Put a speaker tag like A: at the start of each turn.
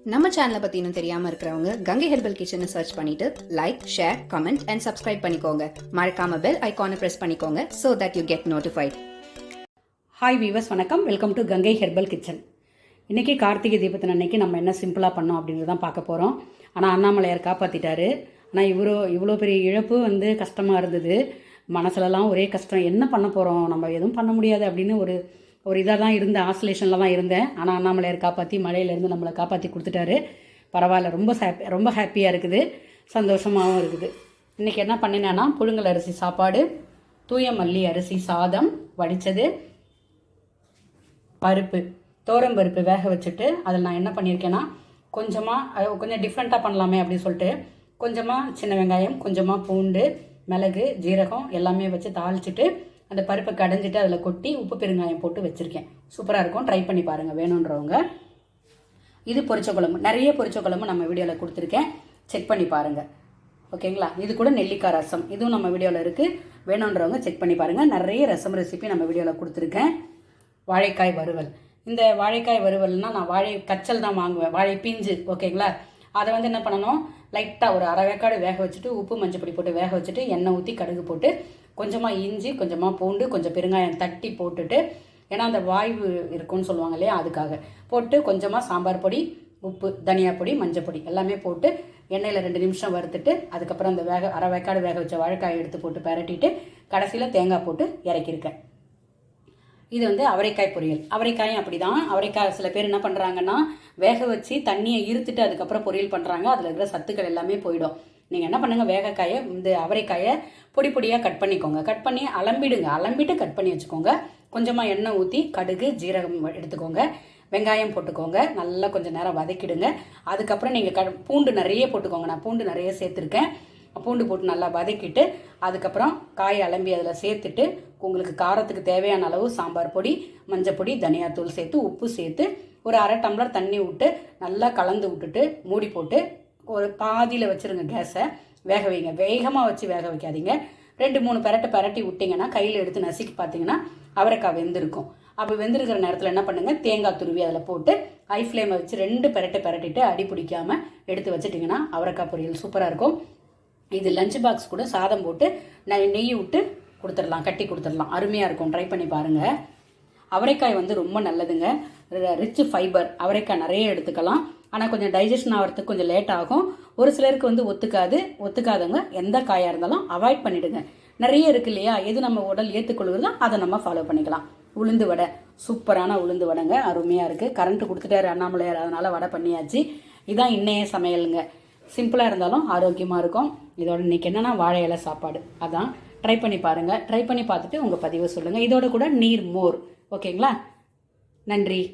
A: நம்ம சேனலை பற்றி இன்னும் தெரியாமல் இருக்கிறவங்க கங்கை ஹெர்பல் கிச்சனை சர்ச் பண்ணிட்டு like, share, comment and subscribe பண்ணிக்கோங்க. மறக்காம பெல் ஐகானை ப்ரெஸ் பண்ணிக்கோங்க so that you get notified.
B: Hi viewers, வணக்கம். Welcome to Gangai herbal kitchen. இன்றைக்கி கார்த்திகை தீபத்தின் அன்னைக்கு நம்ம என்ன சிம்பிளாக பண்ணோம் அப்படின்றது தான் பார்க்க போகிறோம். ஆனால் அண்ணாமலையார் காப்பாற்றிட்டாரு. ஆனால் இவ்வளோ பெரிய இழப்பு கஷ்டமாக இருந்தது. மனசுலலாம் ஒரே கஷ்டம். என்ன பண்ண போகிறோம், நம்ம எதுவும் பண்ண முடியாது அப்படின்னு ஒரு இதாக தான் இருந்தேன், ஆசோலேஷனில் தான் இருந்தேன். ஆனால் அண்ணாமலையார் காப்பாற்றி மழையிலேருந்து நம்மளை காப்பாற்றி கொடுத்துட்டாரு. பரவாயில்ல, ரொம்ப ஹாப்பியாக இருக்குது, சந்தோஷமாகவும் இருக்குது. இன்றைக்கி என்ன பண்ணினேன்னா, புழுங்கல் அரிசி சாப்பாடு, தூய மல்லி அரிசி சாதம் வடித்தது, பருப்பு தோரம்பருப்பு வேக வச்சுட்டு அதில் நான் என்ன பண்ணியிருக்கேன்னா, கொஞ்சம் டிஃப்ரெண்ட்டாக பண்ணலாமே அப்படின்னு சொல்லிட்டு கொஞ்சமாக சின்ன வெங்காயம், கொஞ்சமாக பூண்டு, மிளகு, ஜீரகம் எல்லாமே வச்சு தாளிச்சிட்டு அந்த பருப்பை கடைஞ்சிட்டு அதில் கொட்டி உப்பு பெருங்காயம் போட்டு வச்சுருக்கேன். சூப்பராக இருக்கும், ட்ரை பண்ணி பாருங்கள் வேணுன்றவங்க. இது பொரிச்ச குழம்பு, நிறைய பொரிச்ச குழம்பு நம்ம வீடியோவில் கொடுத்துருக்கேன், செக் பண்ணி பாருங்கள். ஓகேங்களா? இது கூட நெல்லிக்காய் ரசம், இதுவும் நம்ம வீடியோவில் இருக்குது, வேணுன்றவங்க செக் பண்ணி பாருங்கள். நிறைய ரசம் ரெசிபி நம்ம வீடியோவில் கொடுத்துருக்கேன். வாழைக்காய் வறுவல். இந்த வாழைக்காய் வறுவல்னால் நான் வாழை கச்சல் தான் வாங்குவேன், வாழை பிஞ்சு. ஓகேங்களா? அதை என்ன பண்ணணும், லைட்டாக ஒரு அரை வேக்காடு வேக வச்சுட்டு உப்பு மஞ்சப்பொடி போட்டு வேக வச்சுட்டு எண்ணெய் ஊற்றி கடுகு போட்டு கொஞ்சமாக இஞ்சி, கொஞ்சமாக பூண்டு, கொஞ்சம் பெருங்காயம் தட்டி போட்டுட்டு, ஏன்னா அந்த வாய்வு இருக்குன்னு சொல்லுவாங்க இல்லையா, அதுக்காக போட்டு கொஞ்சமாக சாம்பார் பொடி, உப்பு, தனியா பொடி, மஞ்சள் பொடி எல்லாமே போட்டு எண்ணெயில் 2 நிமிஷம் வறுத்துட்டு அதுக்கப்புறம் அந்த அரை வேக்காடு வேக வச்ச வாழைக்காயை எடுத்து போட்டு பரட்டிட்டு கடைசியில் தேங்காய் போட்டு இறக்கியிருக்கேன். இது அவரைக்காய் பொரியல். அவரைக்காயும் அப்படி தான். அவரைக்காய் சில பேர் என்ன பண்ணுறாங்கன்னா, வேக வச்சு தண்ணியை இருத்துட்டு அதுக்கப்புறம் பொரியல் பண்ணுறாங்க. அதில் இருக்கிற சத்துக்கள் எல்லாமே போயிடும். நீங்கள் என்ன பண்ணுங்கள், அவரைக்காயை பொடி பொடியாக கட் பண்ணிக்கோங்க. கட் பண்ணி அலம்பிட்டு கட் பண்ணி வச்சுக்கோங்க. கொஞ்சமாக எண்ணெய் ஊற்றி கடுகு, ஜீரகம் எடுத்துக்கோங்க, வெங்காயம் போட்டுக்கோங்க, நல்லா கொஞ்சம் நேரம் வதக்கிடுங்க. அதுக்கப்புறம் நீங்கள் பூண்டு நிறைய போட்டுக்கோங்க. நான் பூண்டு நிறைய சேர்த்துருக்கேன். பூண்டு போட்டு நல்லா வதக்கிட்டு அதுக்கப்புறம் காயை அலம்பி அதில் சேர்த்துட்டு உங்களுக்கு காரத்துக்கு தேவையான அளவு சாம்பார் பொடி, மஞ்சள் பொடி, தனியாத்தூள் சேர்த்து உப்பு சேர்த்து ஒரு அரை டம்ளர் தண்ணி விட்டு நல்லா கலந்து விட்டுட்டு மூடி போட்டு ஒரு பாதியில் வச்சுருங்க. கேஸை வேக வைங்க. வேகமாக வச்சு வேக வைக்காதீங்க. 2-3 பரட்டி விட்டிங்கன்னா கையில் எடுத்து நசுக்கி பார்த்தீங்கன்னா அவரைக்காய் வெந்திருக்கும். அப்போ வெந்திருக்கிற நேரத்தில் என்ன பண்ணுங்கள், தேங்காய் துருவி அதில் போட்டு ஹை ஃப்ளேமை வச்சு 2 பரட்டிட்டு அடி பிடிக்காமல் எடுத்து வச்சுட்டிங்கன்னா அவரைக்காய் பொரியல் சூப்பராக இருக்கும். இது லஞ்ச் பாக்ஸ் கூட சாதம் போட்டு நெய் விட்டு கொடுத்துடலாம், கட்டி கொடுத்துடலாம். அருமையாக இருக்கும், ட்ரை பண்ணி பாருங்கள். அவரைக்காய் ரொம்ப நல்லதுங்க, ரிச் ஃபைபர். அவரைக்காய் நிறைய எடுத்துக்கலாம். ஆனால் கொஞ்சம் டைஜஷன் ஆகிறதுக்கு கொஞ்சம் லேட் ஆகும். ஒரு சிலருக்கு ஒத்துக்காதவங்க எந்த காயாக இருந்தாலும் அவாய்ட் பண்ணிவிடுங்க. நிறைய இருக்கு இல்லையா, எது நம்ம உடல் ஏற்றுக்கொள்வதோ அதை நம்ம ஃபாலோ பண்ணிக்கலாம். உளுந்து வடை, சூப்பரான உளுந்து வடைங்க, அருமையாக இருக்குது. கரண்ட்டு கொடுத்துட்டாரு அண்ணாமலையார், அதனால் வடை பண்ணியாச்சு. இதான் இன்னைய சமையலுங்க. சிம்பிளாக இருந்தாலும் ஆரோக்கியமாக இருக்கும். இதோட இன்றைக்கி என்னென்னா வாழை இலை சாப்பாடு. அதான் ட்ரை பண்ணி பாருங்கள். ட்ரை பண்ணி பார்த்துட்டு உங்கள் பதிவை சொல்லுங்கள். இதோட கூட நீர் மோர். ஓகேங்களா? நன்றி.